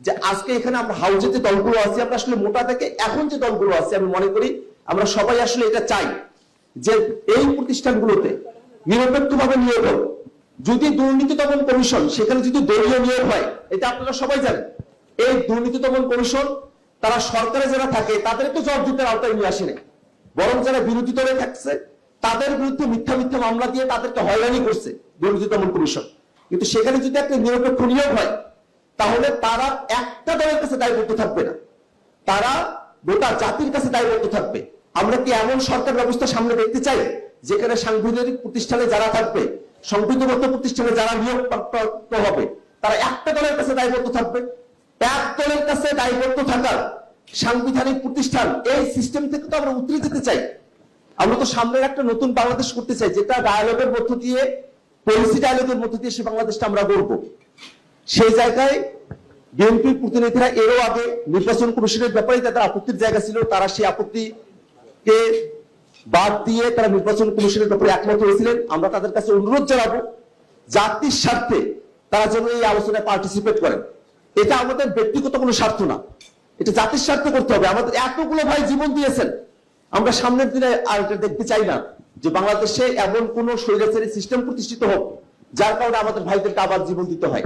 যে আজকে এখানে আমরা হাউজে যে দলগুলো আছে, আমরা আসলে মোটা থেকে এখন যে দলগুলো আছে, আমি মনে করি আমরা সবাই আসলে এটা চাই যে এই প্রতিষ্ঠানগুলোতে নিরপেক্ষভাবে নিয়োগ হোক। যদি দুর্নীতি দমন কমিশন সেখানে যদি দলীয় নিয়োগ হয়, এটা আপনারা সবাই জানেন, এই দুর্নীতি দমন কমিশন তারা সরকারে যারা থাকে তাদের তো জবাবদিহিতার আওতায় নিয়ে আসেনি, বরং যারা বিরোধী দলে থাকছে তাদের বিরুদ্ধে মিথ্যা মিথ্যা মামলা দিয়ে তাদেরকে হয়রানি করছে দুর্নীতি দমন কমিশন। কিন্তু সেখানে যদি একটা নিরপেক্ষ নিয়োগ হয়, তাহলে তারা একটা দলের কাছে দায়বদ্ধ থাকবে না, তারা গোটা জাতির কাছে দায়বদ্ধ থাকবে। আমরা কি এমন সরকার ব্যবস্থা সামনে দেখতে চাই যেখানে সাংবিধানিক প্রতিষ্ঠানে যারা থাকবে, সংবিধিবদ্ধ প্রতিষ্ঠানে যারা নিয়োগ প্রাপ্ত হবে, তারা একটা দলের কাছে দায়বদ্ধ থাকবে? এক দলের কাছে দায়বদ্ধ থাকার সাংবিধানিক প্রতিষ্ঠান, এই সিস্টেম থেকে তো আমরা উতরে যেতে চাই। আমরা তো সামনের একটা নতুন বাংলাদেশ করতে চাই, যেটা ডায়ালগের মধ্য দিয়ে, পলিসি ডায়ালগের মধ্য দিয়ে সে বাংলাদেশটা আমরা গড়ব। সেই জায়গায় বিএনপির প্রতিনিধিরা এরও আগে নির্বাচন কমিশনের ব্যাপারে তাদের আপত্তির জায়গা ছিল, তারা সেই আপত্তিকে বাদ দিয়ে তারা নির্বাচন কমিশনের ব্যাপারে একমত হয়েছিলেন। আমরা তাদের কাছে অনুরোধ জানাবো জাতির স্বার্থে তারা যেন এই আলোচনায় পার্টিসিপেট করেন। এটা আমাদের ব্যক্তিগত কোনো স্বার্থ না, এটা জাতির স্বার্থে করতে হবে। আমাদের এতগুলো ভাই জীবন দিয়েছেন, আমরা সামনের দিনে আর এটা দেখতে চাই না যে বাংলাদেশে এমন কোন স্বৈরাচারী সিস্টেম প্রতিষ্ঠিত হোক যার কারণে আমাদের ভাইদেরকে আবার জীবন দিতে হয়।